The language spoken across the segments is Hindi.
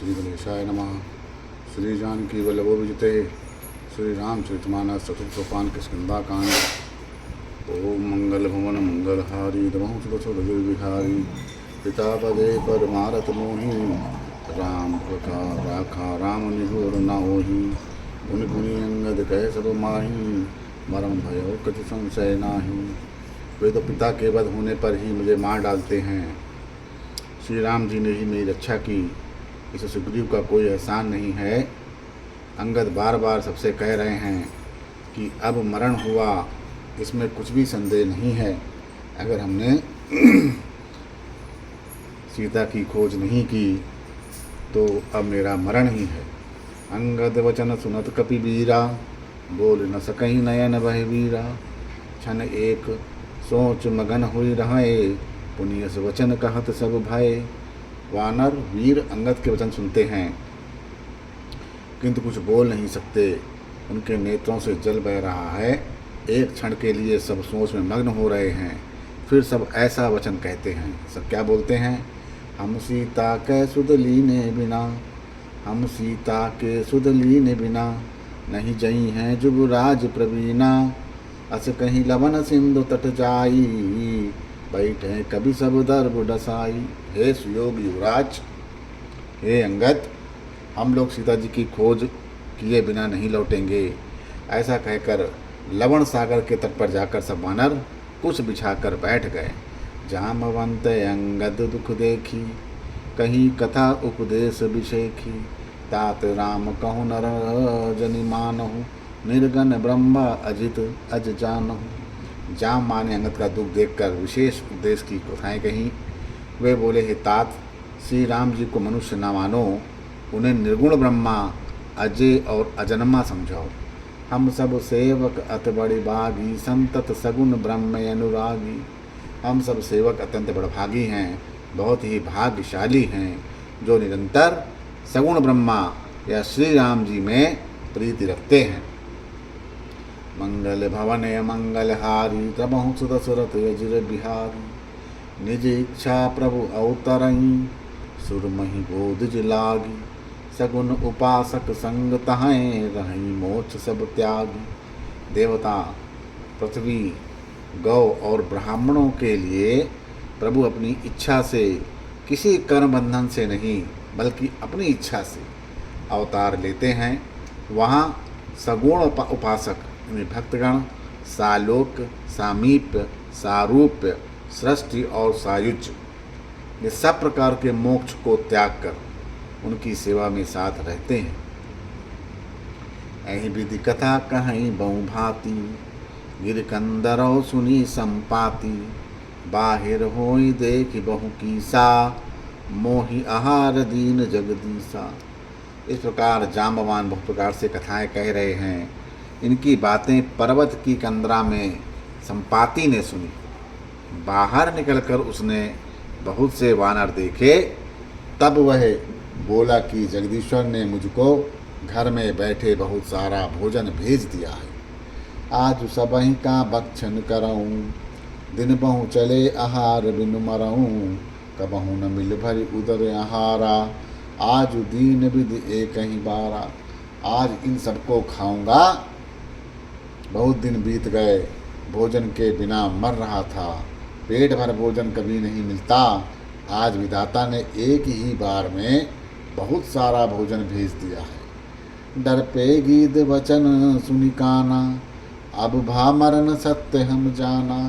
श्री गणेशाय नमः। श्री जानकी वल्लभो विजिते श्री रामचरितमानस चतुर्थोपान किष्किंधाकांड। ओम मंगल भवन मंगलहारी दमहु सुदसुर दुर्विहारी पितापदे परमारत मोहि राम प्रका राखा राम निहुर नाहि गुण गुणी अंगद कह सब माही मरम भयो कति संशय नाही। वे तो पिता के वध होने पर ही मुझे मार डालते हैं। श्री राम जी ने ही मेरी रक्षा की, इस सुग्रीव का कोई एहसान नहीं है। अंगद बार बार सबसे कह रहे हैं कि अब मरण हुआ, इसमें कुछ भी संदेह नहीं है। अगर हमने सीता की खोज नहीं की तो अब मेरा मरण ही है। अंगद वचन सुनत कपि वीरा बोल न सकहीं नयन बह वीरा। क्षण एक सोच मगन हुई रहे पुनियस वचन कहत सब भय। वानर वीर अंगद के वचन सुनते हैं किंतु कुछ बोल नहीं सकते। उनके नेत्रों से जल बह रहा है। एक क्षण के लिए सब सोच में मग्न हो रहे हैं। फिर सब ऐसा वचन कहते हैं। सब क्या बोलते हैं? हम सीता के सुध लीने बिना, हम सीता के सुध लीने बिना नहीं जई हैं जुबराज प्रवीणा। अस कहीं लवन सिंधु तट जाई बैठे कभी सब दर्ब डसाई। हे सुयोग युवराज, हे अंगद, हम लोग सीता जी की खोज किए बिना नहीं लौटेंगे। ऐसा कहकर लवण सागर के तट पर जाकर सब वानर कुछ बिछाकर बैठ गए। जामवंत अंगद दुख देखी कहीं कथा उपदेश विषेखी। तात राम कहु नर जनि मानहु निर्गन ब्रह्मा अजित अज जानहु। जाम माने अंगद का दुख देखकर विशेष उपदेश की कथाएँ कहीं। वे बोले, हे तात, श्री राम जी को मनुष्य न मानो, उन्हें निर्गुण ब्रह्मा अजय और अजन्मा समझाओ। हम सब सेवक अत बड़े बागी संतत सगुण ब्रह्म अनुरागी। हम सब सेवक अत्यंत बड़भागी हैं, बहुत ही भाग्यशाली हैं, जो निरंतर सगुण ब्रह्मा या श्री राम जी में प्रीति रखते हैं। मंगल भवन मंगलहारी तबहु सुत सुरत यजिर बिहारी। निज इच्छा प्रभु अवतरई सुरमहि बोध लागी। सगुन उपासक संग तहां रही मोक्ष सब त्यागी। देवता, पृथ्वी, गौ और ब्राह्मणों के लिए प्रभु अपनी इच्छा से, किसी कर्म बंधन से नहीं बल्कि अपनी इच्छा से अवतार लेते हैं। वहाँ सगुण उपासक भक्तगण सालोक, सामीप्य, सारूप्य, सृष्टि और सायुज्य ये सब प्रकार के मोक्ष को त्याग कर उनकी सेवा में साथ रहते हैं। ऐहि विधि कथा कहीं बहु भांति गिर कंदरौ सुनी संपाति। बाहिर होई देख बहु कीसा मोहि आहार दीन जगदीसा। इस प्रकार जाम्बवान बहुत प्रकार से कथाएं कह रहे हैं। इनकी बातें पर्वत की कंदरा में संपाति ने सुनी। बाहर निकलकर उसने बहुत से वानर देखे। तब वह बोला कि जगदीश्वर ने मुझको घर में बैठे बहुत सारा भोजन भेज दिया है। आज सबहीं का भक्षण करऊँ दिन बहु चले आहार बिनु मरऊँ। कबहु न मिल भरी उदर आहारा आज दीन विधि एक ही बारा। आज इन सबको खाऊंगा। बहुत दिन बीत गए, भोजन के बिना मर रहा था। पेट भर भोजन कभी नहीं मिलता। आज विधाता ने एक ही बार में बहुत सारा भोजन भेज दिया है। डर पे गीत वचन सुनि काना अब भा मरन सत्य हम जाना।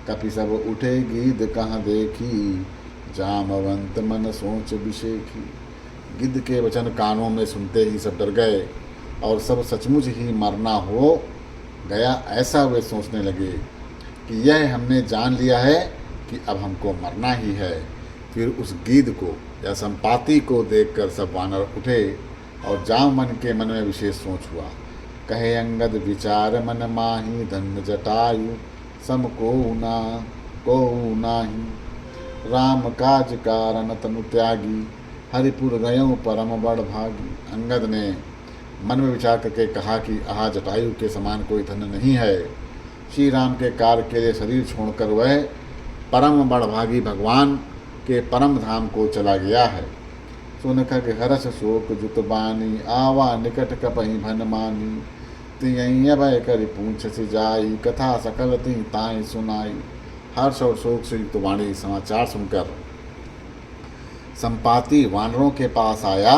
कपि सब उठे गीत कहाँ देखी जामवंत मन सोच विषेखी। गिद्ध के वचन कानों में सुनते ही सब डर गए और सब सचमुच ही मरना हो गया ऐसा वे सोचने लगे कि यह हमने जान लिया है कि अब हमको मरना ही है। फिर उस गीध को या संपाति को देखकर सब वानर उठे और जामवन के मन में विशेष सोच हुआ। कहे अंगद विचार मन माही धन्य जटायु सम को नाही। राम काज कारण तनु त्यागी हरिपुर गयों परम बड़ भागी। अंगद ने मन में विचार करके कहा कि आहा, जटायु के समान कोई धन्य नहीं है। श्री राम के कार्य के लिए शरीर छोड़कर वह परम बड़भागी भगवान के परम धाम को चला गया है। सुन खग हरस शोक जुत बानी, आवा निकट कपहि भन मानी। तियहि अभय करि पूछ सिजाई, कथा सकल तिहि ताहि सुनाई। हर्ष और शोक से युक्त वाणी समाचार सुनकर संपाति वानरों के पास आया।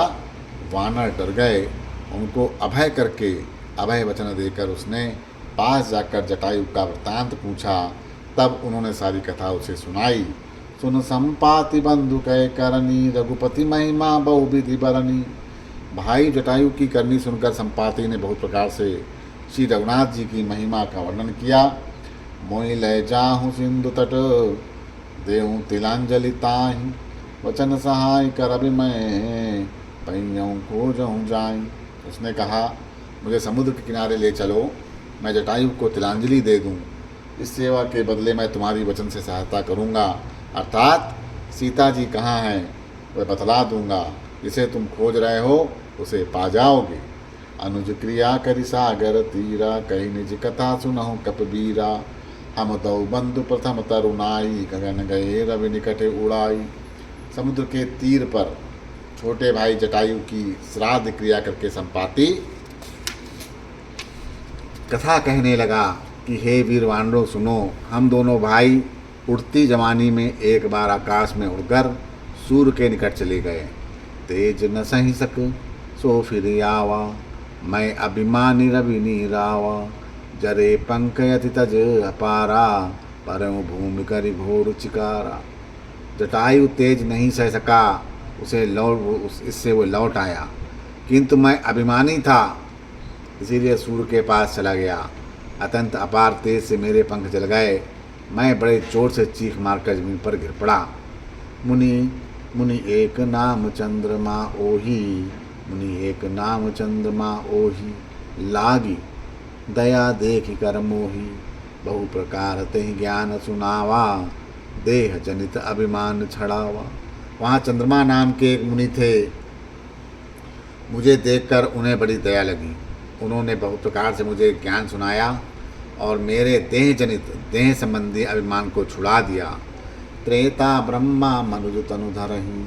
वानर डर गए। उनको अभय करके अभय वचन देकर उसने पास जाकर जटायु का वृत्तांत पूछा। तब उन्होंने सारी कथा उसे सुनाई। सुन संपाति बंधु कह करनी, रघुपति महिमा बहु विधि बरनी। भाई जटायु की करनी सुनकर संपाति ने बहुत प्रकार से श्री रघुनाथ जी की महिमा का वर्णन किया। मोहि लय जाहु सिंधु तट, देहूँ तिलांजलि ताहि। वचन सहाय कर अभिमय, पैयऊँ खोजऊँ जाई। उसने कहा, मुझे समुद्र के किनारे ले चलो, मैं जटायु को तिलांजलि दे दूँ। इस सेवा के बदले मैं तुम्हारी वचन से सहायता करूँगा, अर्थात सीता जी कहाँ हैं वह बतला दूँगा। जिसे तुम खोज रहे हो उसे पा जाओगे। अनुज क्रिया करि सागर तीरा, कही निज कथा सुनहु कपबीरा। हम दौ बंधु प्रथम तरुणाई, गगन गए रवि निकटे उड़ाई। समुद्र के तीर पर छोटे भाई जटायु की श्राद्ध क्रिया करके संपाति कथा कहने लगा कि हे वीर वानरों सुनो, हम दोनों भाई उड़ती जवानी में एक बार आकाश में उड़कर सूर्य के निकट चले गए। तेज न सही सक सो फिर आवा, मैं अभिमानी रवि नीरावा। जरे पंख यति तज अपारा, परम भूमि करि घोर चिकारा। जटायु तेज नहीं सह सका, इससे वो लौट आया, किंतु मैं अभिमानी था इसीलिए सूर्य के पास चला गया। अत्यंत अपार तेज से मेरे पंख जल गए। मैं बड़े जोर से चीख मारकर जमीन पर गिर पड़ा। मुनि मुनि एक नाम चंद्रमा ओही, मुनि एक नाम चंद्रमा ओही। लागी दया देखि कर मोही, बहु प्रकार तेहि ज्ञान सुनावा। देह जनित अभिमान छड़ावा। वहाँ चंद्रमा नाम के एक मुनि थे। मुझे देखकर उन्हें बड़ी दया लगी। उन्होंने बहुत प्रकार से मुझे ज्ञान सुनाया और मेरे देह जनित देह संबंधी अभिमान को छुड़ा दिया। त्रेता ब्रह्मा मनुज तनु धरहि,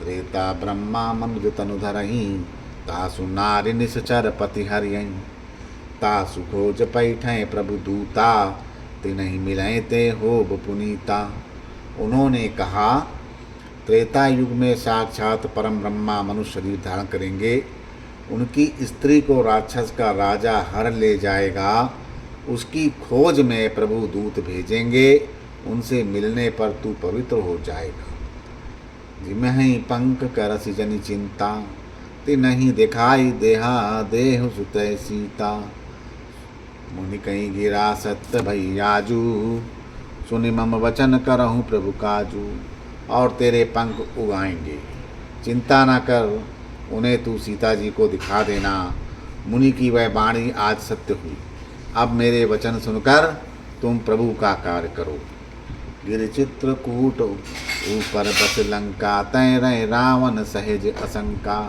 त्रेता ब्रह्मा मनुज तनु धरहि। तासु नारि निश्चर पति हरियं, तासु खोज पैठै प्रभु दूता। तिनहि मिलय ते होब पुनीता। उन्होंने कहा, त्रेता युग में साक्षात परम ब्रह्मा मनुष्य शरीर धारण करेंगे। उनकी स्त्री को राक्षस का राजा हर ले जाएगा। उसकी खोज में प्रभु दूत भेजेंगे। उनसे मिलने पर तू पवित्र हो जाएगा। जिमहि पंख करसि जनि चिंता, तिनहि दिखाई देहा देहु सुतै सीता। मुनि कहीं गिरा सत्य भैयाजू, सुनि मम वचन करहूँ प्रभु काजू। और तेरे पंख उगाएंगे, चिंता न कर, उन्हें तू सीता जी को दिखा देना। मुनि की वह वाणी आज सत्य हुई। अब मेरे वचन सुनकर तुम प्रभु का कार्य करो। गिर चित्रकूट ऊपर बस लंका, तय रह रावण सहज असंका।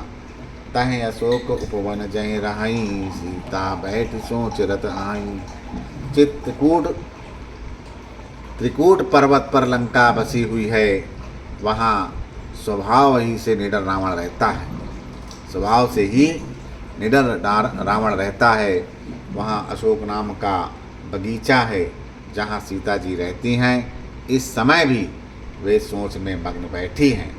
तह अशोक उपवन जय रहाई, सीता बैठ सोच रत आई। चित्रकूट त्रिकूट पर्वत पर लंका बसी हुई है। वहाँ स्वभाव ही से निडर रावण रहता है। स्वभाव से ही निडर रावण रहता है। वहाँ अशोक नाम का बगीचा है जहाँ सीता जी रहती हैं। इस समय भी वे सोच में मग्न बैठी हैं।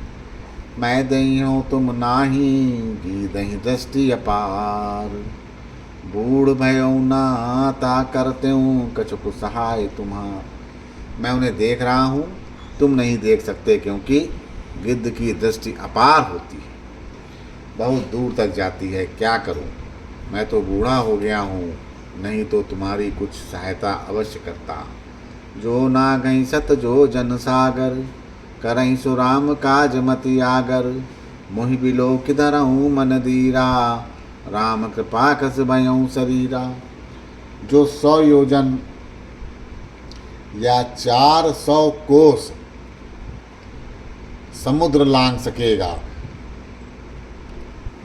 मैं दही हूँ तुम नाही, गी दही दृष्टि अपार। बूढ़ भयो नाता करते हूँ, कछुक सहाय तुम्हार। मैं उन्हें देख रहा हूँ, तुम नहीं देख सकते, क्योंकि गिद्ध की दृष्टि अपार होती है, बहुत दूर तक जाती है। क्या करूं, मैं तो बूढ़ा हो गया हूँ, नहीं तो तुम्हारी कुछ सहायता अवश्य करता। जो ना गई सत जो जन सागर, करहीं सो राम काज मति आगर। मोहि बिलो किधरहूँ मन दीरा, राम कृपा कस भयऊँ शरीरा। जो 100 योजन या 400 कोस समुद्र लांघ सकेगा,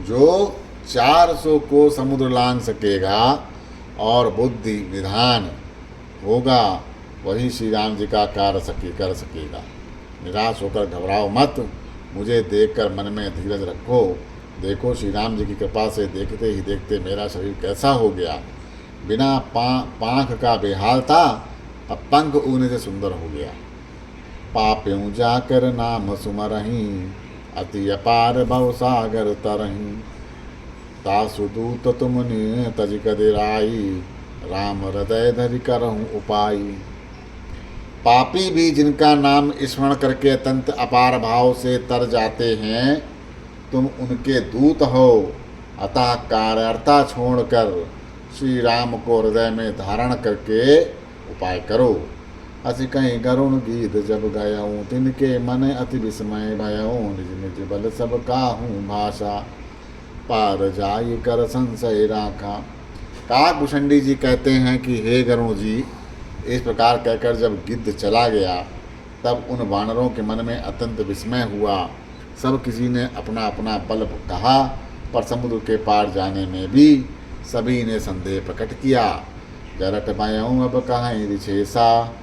जो 400 को समुद्र लांघ सकेगा और बुद्धि निधान होगा, वही श्री राम जी का कार्य कर सकेगा। निराश होकर घबराओ मत, मुझे देखकर मन में धीरज रखो। देखो श्री राम जी की कृपा से देखते ही देखते मेरा शरीर कैसा हो गया। बिना पाँख का बेहाल था, अब पंख उगने से सुंदर हो गया। पाप्यों जाकर नाम सुमरहीं, अति अपार भव सागर तरहीं। तासु दूत तुमने तज कदिराई, राम हृदय धरि करहूँ उपाय। पापी भी जिनका नाम स्मरण करके अत्यंत अपार भाव से तर जाते हैं, तुम उनके दूत हो। अतः कार्यार्था छोड़कर श्री राम को हृदय में धारण करके उपाय करो। असि कहीं गरुण गीत जब गयऊँ, तिनके मन अति विस्मय भयऊँ। निज निज बल सब काहूँ भाषा, पार जाई कर संशय राखा। काकभूषणी जी कहते हैं कि हे गरुण जी, इस प्रकार कहकर जब गिद्ध चला गया, तब उन वानरों के मन में अत्यंत विस्मय हुआ। सब किसी ने अपना अपना बल कहा, पर समुद्र के पार जाने में भी सभी ने संदेह प्रकट किया। जरट भयऊँ अब कहीं रिछेसा,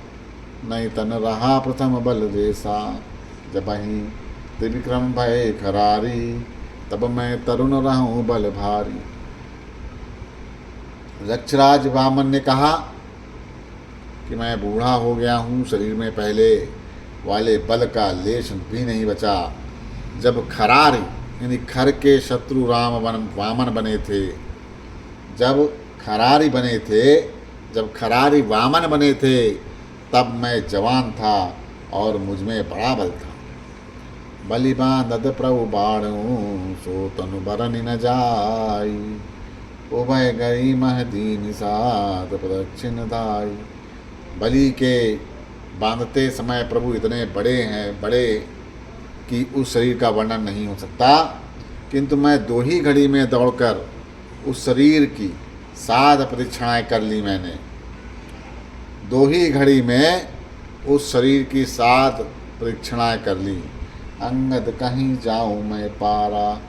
नहीं तन रहा प्रथम बल जैसा। जब ही त्रिविक्रम भय खरारी, तब मैं तरुण रहूं बल भारी। यक्षराज वामन ने कहा कि मैं बूढ़ा हो गया हूँ, शरीर में पहले वाले बल का लेश भी नहीं बचा। जब खरारी यानी खर के शत्रु वामन बने थे, जब खरारी वामन बने थे, तब मैं जवान था और मुझमें बड़ा बल था। बलि बांधत प्रभु बाणों, सो तनु बरनि न जाई। उभय गई महदीन सात प्रदक्षिण दाई। बलि के बांधते समय प्रभु इतने बड़े कि उस शरीर का वर्णन नहीं हो सकता, किंतु मैं 2 ही घड़ी में दौड़कर उस शरीर की 7 परीक्षाएँ कर ली। मैंने 2 ही घड़ी में उस शरीर की 7 परीक्षाएँ कर ली। अंगद कहीं जाऊँ मैं पारा,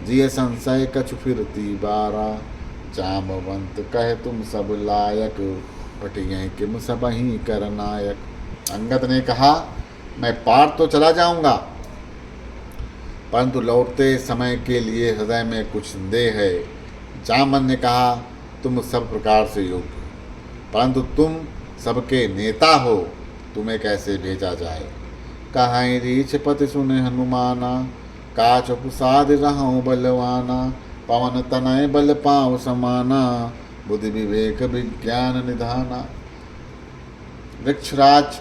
जिय संशय कछु फिरती बारा। जामवंत कहे तुम सब लायक, पटिए किम सब ही कर नायक। अंगद ने कहा, मैं पार तो चला जाऊंगा, परंतु लौटते समय के लिए हृदय में कुछ संदेह है। जामन ने कहा, तुम सब प्रकार से योग्य, परंतु तुम सबके नेता हो, तुम्हें कैसे भेजा जाए। कहाई रीछ पति सुने हनुमाना, काच प्रसाद रहूं बलवाना। पवन तनय बल पाँव समाना, बुद्धि विवेक विज्ञान निधाना। वृक्षराज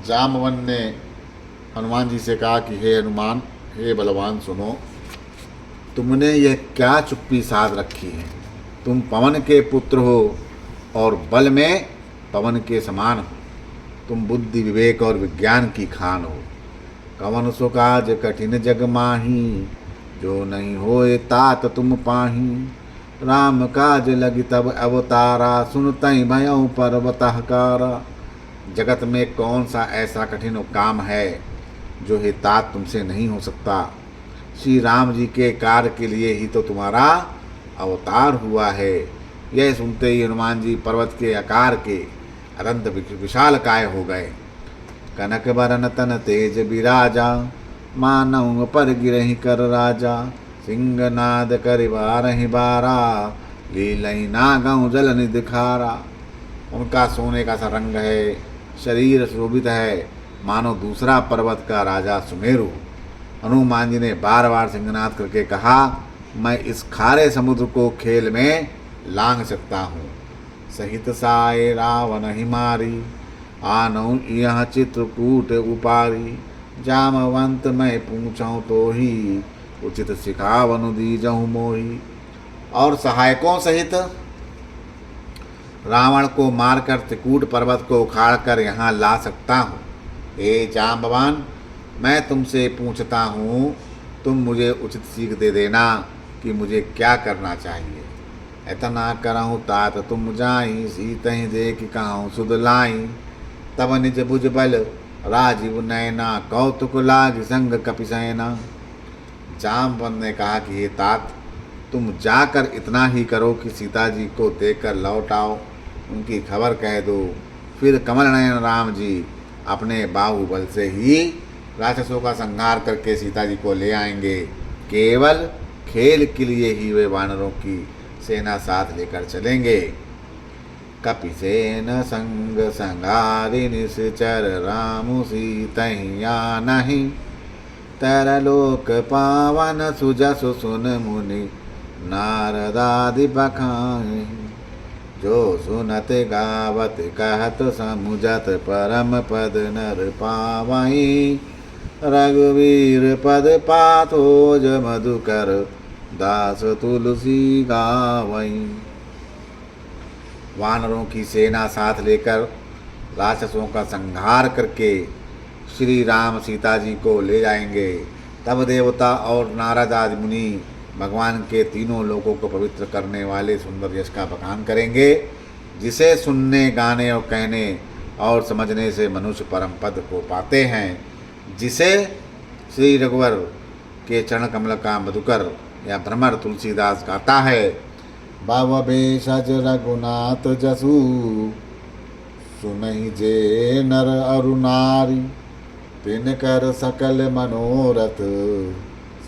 जामवन ने हनुमान जी से कहा कि हे हनुमान, हे बलवान, सुनो, तुमने यह क्या चुप्पी साध रखी है। तुम पवन के पुत्र हो और बल में पवन के समान हो। तुम बुद्धि विवेक और विज्ञान की खान हो। कवन सो काज कठिन जग माही, जो नहीं होए तात तुम पाही। राम काज लगी तब अवतारा, सुनतई भयऊ पर्वतहकारा। जगत में कौन सा ऐसा कठिन काम है जो हे तात तुमसे नहीं हो सकता। श्री राम जी के कार्य के लिए ही तो तुम्हारा अवतार हुआ है। यह सुनते ही हनुमान जी पर्वत के आकार के अनंत विशाल काय हो गए। कनक बरन तन तेज बिराजा, मानव पर गिरहि कर राजा। सिंहनाद कर बारहि बारा, लीलई नागऊ जल निदिखारा। उनका सोने का सा रंग है, शरीर शोभित है, मानो दूसरा पर्वत का राजा सुमेरु। हनुमान जी ने बार बार सिंहनाद करके कहा, मैं इस खारे समुद्र को खेल में लांघ सकता हूँ। सहित साए रावण हिमारी, आनऊ यह चित्रकूट उपारी। जामवंत मैं पूछऊँ तो ही, उचित सिखावनु दीजहु मोही। और सहायकों सहित रावण को मारकर त्रिकूट पर्वत को उखाड़कर यहाँ ला सकता हूँ। हे जाम्बवान, मैं तुमसे पूछता हूँ, तुम मुझे उचित सीख दे देना कि मुझे क्या करना चाहिए। एतना करहूँ तात तुम जाई, सीतहि देख कहूँ सुध लाई। तब निज भुज बल राजीव नैना, कौतुक लाग संग कपिसैना। जामवंत ने कहा कि हे तात, तुम जाकर इतना ही करो कि सीता जी को देखकर लौट आओ, उनकी खबर कह दो। फिर कमल नयन राम जी अपने बाहुबल से ही राक्षसों का संहार करके सीता जी को ले आएंगे। केवल खेल के लिए ही वे वानरों की सेना साथ लेकर चलेंगे। कपिसेन संग संगारि निश्चर रामु सीतैया नहीं। तरलोक पावन सुजसु सुन मुनि नारदादि बखानी। जो सुनत गावत कहत समुझत परम पद नर पावई। रघुवीर पद पाथोज मधुकर दास तुलसी गावई। वानरों की सेना साथ लेकर राक्षसों का संहार करके श्री राम सीता जी को ले जाएंगे। तब देवता और नारद आदि मुनि भगवान के तीनों लोकों को पवित्र करने वाले सुंदर यश का बखान करेंगे, जिसे सुनने, गाने और कहने और समझने से मनुष्य परम पद को पाते हैं, जिसे श्री रघुवर के चरण कमल का मधुकर या भ्रमर तुलसीदास गाता है। भव भेषज रघुनाथ जसु सुनहि जे नर अरु नारी। तिन कर सकल मनोरथ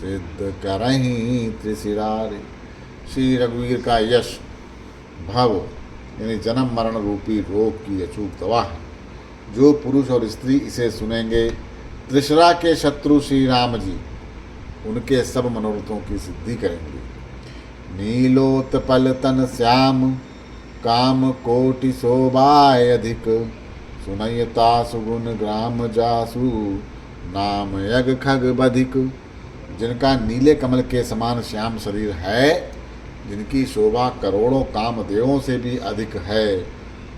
सिद्ध करहीं त्रिशिरारी। श्री रघुवीर का यश भव यानी जन्म मरण रूपी रोग की अचूक दवा है। जो पुरुष और स्त्री इसे सुनेंगे, त्रिशिरा के शत्रु श्री राम जी उनके सब मनोरथों की सिद्धि करेंगे। नीलोत्पल तन श्याम काम कोटि शोभाय अधिक। सुनयता सुगुण ग्राम जासु नाम यग खग बधिक। जिनका नीले कमल के समान श्याम शरीर है, जिनकी शोभा करोड़ों कामदेवों से भी अधिक है,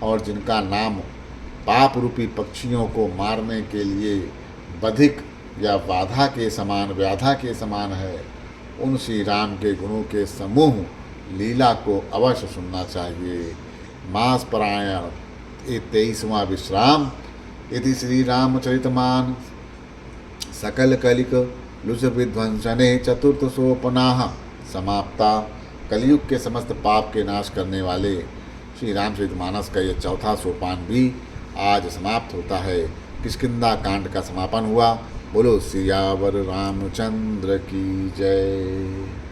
और जिनका नाम पाप रूपी पक्षियों को मारने के लिए बधिक या बाधा के समान, व्याधा के समान है, उन श्री राम के गुणों के समूह लीला को अवश्य सुनना चाहिए। मास परायण 23वां विश्राम। यदि श्री रामचरितमान सकल कलिक लुच विध्वंसने चतुर्थ सोपनाह समाप्ता। कलयुग के समस्त पाप के नाश करने वाले श्री रामचरितमानस का यह चौथा सोपान भी आज समाप्त होता है। किष्किंधा कांड का समापन हुआ। बोलो सियावर रामचंद्र की जय।